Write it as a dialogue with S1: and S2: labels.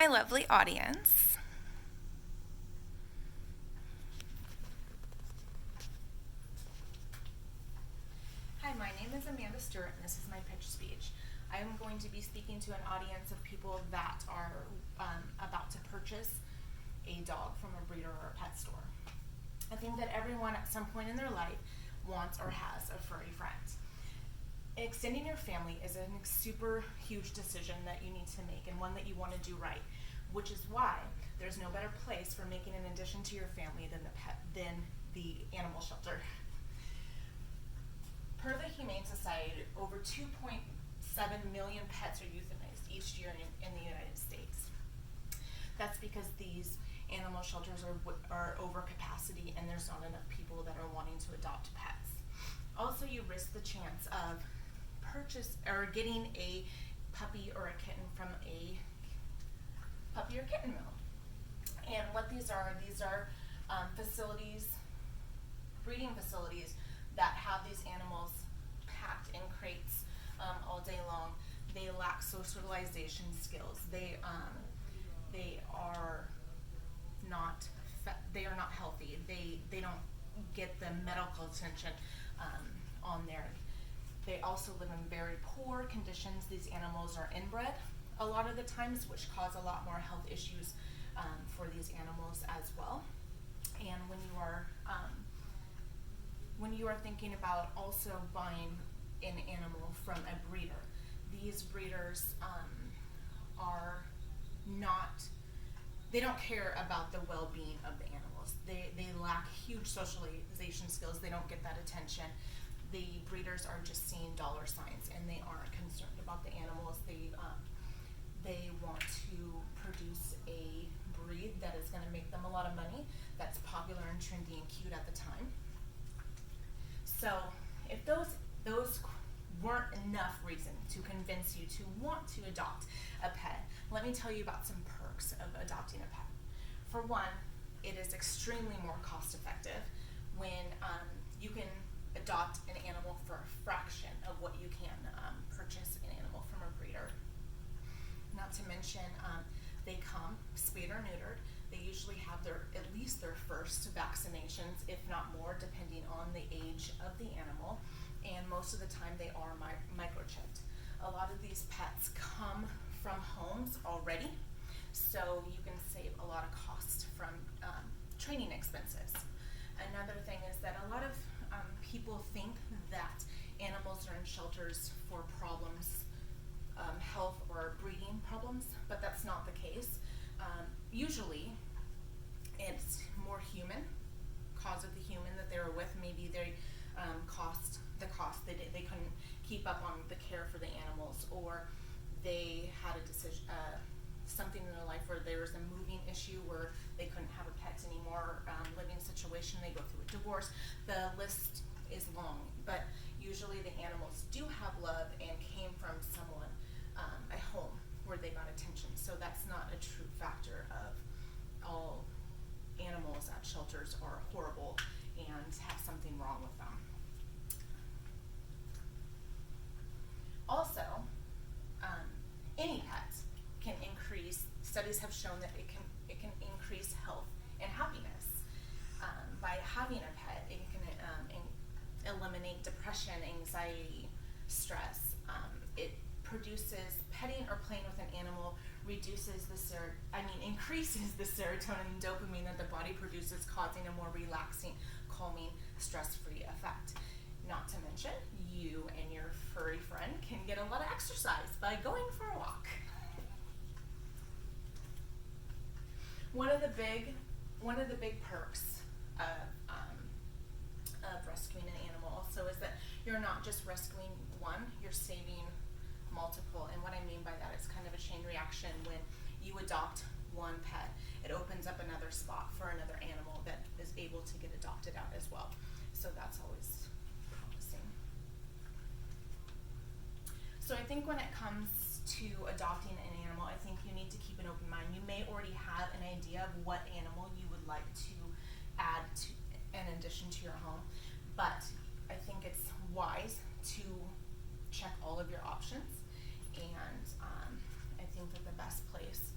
S1: My lovely audience. Hi, my name is Amanda Stewart, and this is my pitch speech. I am going to be speaking to an audience of people that are about to purchase a dog from a breeder or a pet store. I think that everyone at some point in their life wants or has a furry friend. Extending your family is a super huge decision that you need to make and one that you want to do right, which is why there's no better place for making an addition to your family than the animal shelter. Per the Humane Society, over 2.7 million pets are euthanized each year in the United States. That's because these animal shelters are over capacity and there's not enough people that are wanting to adopt pets. Also, you risk the chance of getting a puppy or a kitten from a puppy or kitten mill. And what these are facilities, breeding facilities that have these animals packed in crates all day long. They lack socialization skills. They are not healthy. They don't get the medical attention on there. They also live in very poor conditions. These animals are inbred a lot of the times, which cause a lot more health issues for these animals as well. And when you are thinking about also buying an animal from a breeder, these breeders they don't care about the well-being of the animals. They lack huge socialization skills. They don't get that attention. The breeders are just seeing dollar signs and they aren't concerned about the animals. They want to produce a breed that is going to make them a lot of money, that's popular and trendy and cute at the time. So if those weren't enough reason to convince you to want to adopt a pet, let me tell you about some perks of adopting a pet. For one, it is extremely more cost effective when you can adopt an animal for a fraction of what you can purchase an animal from a breeder. Not to mention, they come spayed or neutered. They usually have at least their first vaccinations, if not more, depending on the age of the animal. And most of the time they are microchipped. A lot of these pets come from homes already, so you can save a lot of cost from training expenses. Another thing is that a lot of people think that animals are in shelters for problems, health or breeding problems, but that's not the case. Usually it's more human, cause of the human that they were with. Maybe they they couldn't keep up on the care for the animals, or they had a decision, something in their life where there was a moving issue where they couldn't have a pet anymore, living situation, they go through a divorce. The list is long, but usually the animals do have love and came from someone, a home where they got attention. So that's not a true factor of all animals at shelters are horrible and have something wrong with them. Also, any pet can increase. Studies have shown that it can increase health and happiness. By having a pet, it can eliminate depression, anxiety, stress. It produces petting or playing with an animal increases the serotonin and dopamine that the body produces, causing a more relaxing, calming, stress-free effect. Not to mention, you and your furry friend can get a lot of exercise by going for a walk. One of the big perks of rescuing an animal also is that you're not just rescuing one, you're saving multiple. And what I mean by that is kind of a chain reaction. When you adopt one pet, it opens up another spot for another animal that is able to get adopted out as well. So that's always promising. So I think when it comes to adopting an animal, I think you need to keep an open mind. You may already have an idea of what animal you would like to add to an addition to your home, but I think it's wise to check all of your options. And I think that the best place